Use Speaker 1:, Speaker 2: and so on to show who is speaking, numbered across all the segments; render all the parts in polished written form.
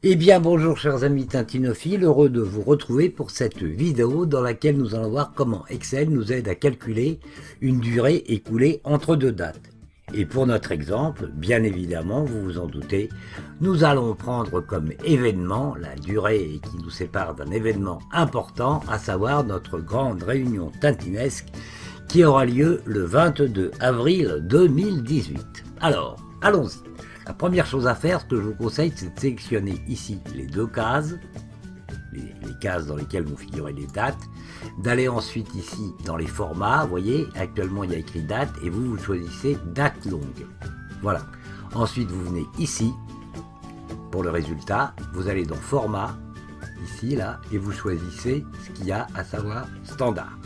Speaker 1: Eh bien bonjour chers amis tintinophiles, heureux de vous retrouver pour cette vidéo dans laquelle nous allons voir comment Excel nous aide à calculer une durée écoulée entre deux dates. Et pour notre exemple, bien évidemment, vous vous en doutez, nous allons prendre comme événement la durée qui nous sépare d'un événement important, à savoir notre grande réunion tintinesque qui aura lieu le 22 avril 2018. Alors, allons-y. La première chose à faire, ce que je vous conseille, c'est de sélectionner ici les deux cases, les cases dans lesquelles vont figurer les dates, d'aller ensuite ici dans les formats, vous voyez, actuellement il y a écrit date, et vous choisissez date longue. Voilà. Ensuite, vous venez ici, pour le résultat, vous allez dans format, ici, là, et vous choisissez ce qu'il y a, à savoir standard.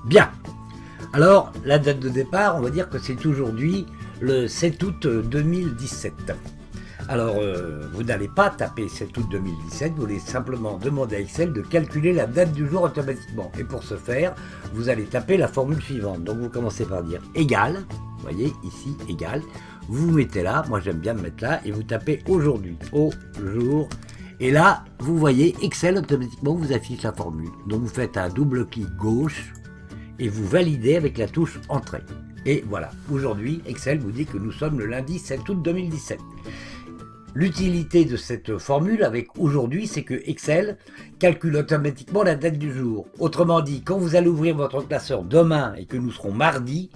Speaker 1: Bien. Alors, la date de départ, on va dire que c'est aujourd'hui, le 7 août 2017. Alors, vous n'allez pas taper 7 août 2017, vous allez simplement demander à Excel de calculer la date du jour automatiquement. Et pour ce faire, vous allez taper la formule suivante. Donc, vous commencez par dire égal, vous voyez, ici, égal. Vous mettez là, moi j'aime bien me mettre là, et vous tapez aujourd'hui, au jour. Et là, vous voyez, Excel automatiquement vous affiche la formule. Donc, vous faites un double clic gauche, et vous validez avec la touche Entrée. Et voilà, aujourd'hui, Excel vous dit que nous sommes le lundi 7 août 2017. L'utilité de cette formule avec aujourd'hui, c'est que Excel calcule automatiquement la date du jour. Autrement dit, quand vous allez ouvrir votre classeur demain et que nous serons mardi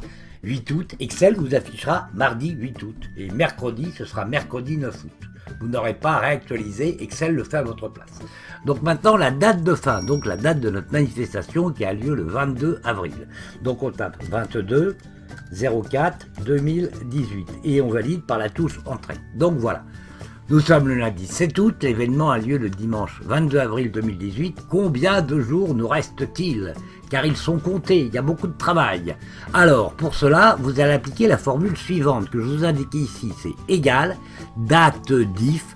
Speaker 1: 8 août, Excel vous affichera mardi 8 août. Et mercredi, ce sera mercredi 9 août. Vous n'aurez pas à réactualiser, Excel le fait à votre place. Donc maintenant, la date de fin, donc la date de notre manifestation qui a lieu le 22 avril. Donc on tape 22 04 2018 et on valide par la touche Entrée. Donc voilà, nous sommes le lundi 7 août, l'événement a lieu le dimanche 22 avril 2018. Combien de jours nous reste-t-il? Car ils sont comptés, il y a beaucoup de travail. Alors, pour cela, vous allez appliquer la formule suivante que je vous indique ici, c'est égal, date diff,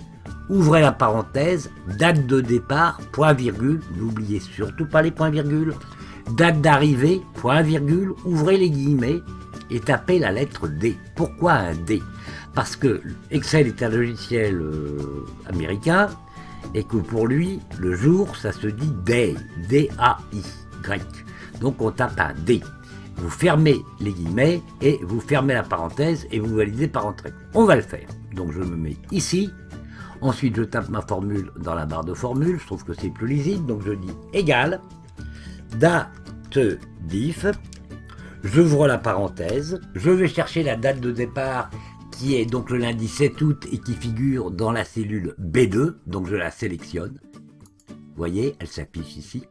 Speaker 1: ouvrez la parenthèse, date de départ, point virgule, n'oubliez surtout pas les points virgules, date d'arrivée, point virgule, ouvrez les guillemets, et tapez la lettre D. Pourquoi un D? Parce que Excel est un logiciel américain et que pour lui, le jour, ça se dit day, D-A-I, grec. Donc on tape un D. Vous fermez les guillemets et vous fermez la parenthèse et vous validez par entrée. On va le faire. Donc je me mets ici. Ensuite, je tape ma formule dans la barre de formule. Je trouve que c'est plus lisible. Donc je dis égal, date diff. J'ouvre la parenthèse, je vais chercher la date de départ qui est donc le lundi 7 août et qui figure dans la cellule B2, donc je la sélectionne. Vous voyez, elle s'affiche ici.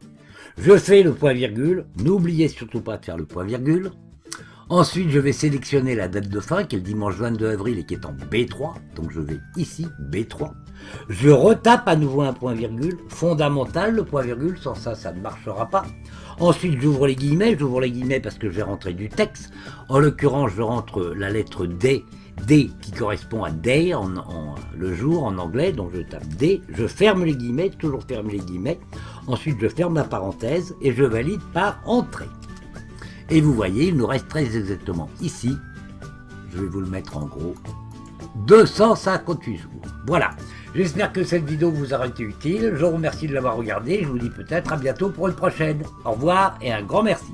Speaker 1: Je fais le point virgule, n'oubliez surtout pas de faire le point virgule. Ensuite, je vais sélectionner la date de fin qui est le dimanche 22 avril et qui est en B3, donc je vais ici, B3. Je retape à nouveau un point virgule, fondamental le point virgule, sans ça, ça ne marchera pas. Ensuite, j'ouvre les guillemets parce que je vais rentrer du texte. En l'occurrence, je rentre la lettre D, D qui correspond à day, le jour en anglais, donc je tape D, je ferme les guillemets, toujours fermer les guillemets. Ensuite, je ferme la parenthèse et je valide par entrée. Et vous voyez, il nous reste très exactement ici, je vais vous le mettre en gros, 258 jours. Voilà, j'espère que cette vidéo vous aura été utile, je vous remercie de l'avoir regardé, je vous dis peut-être à bientôt pour une prochaine. Au revoir et un grand merci.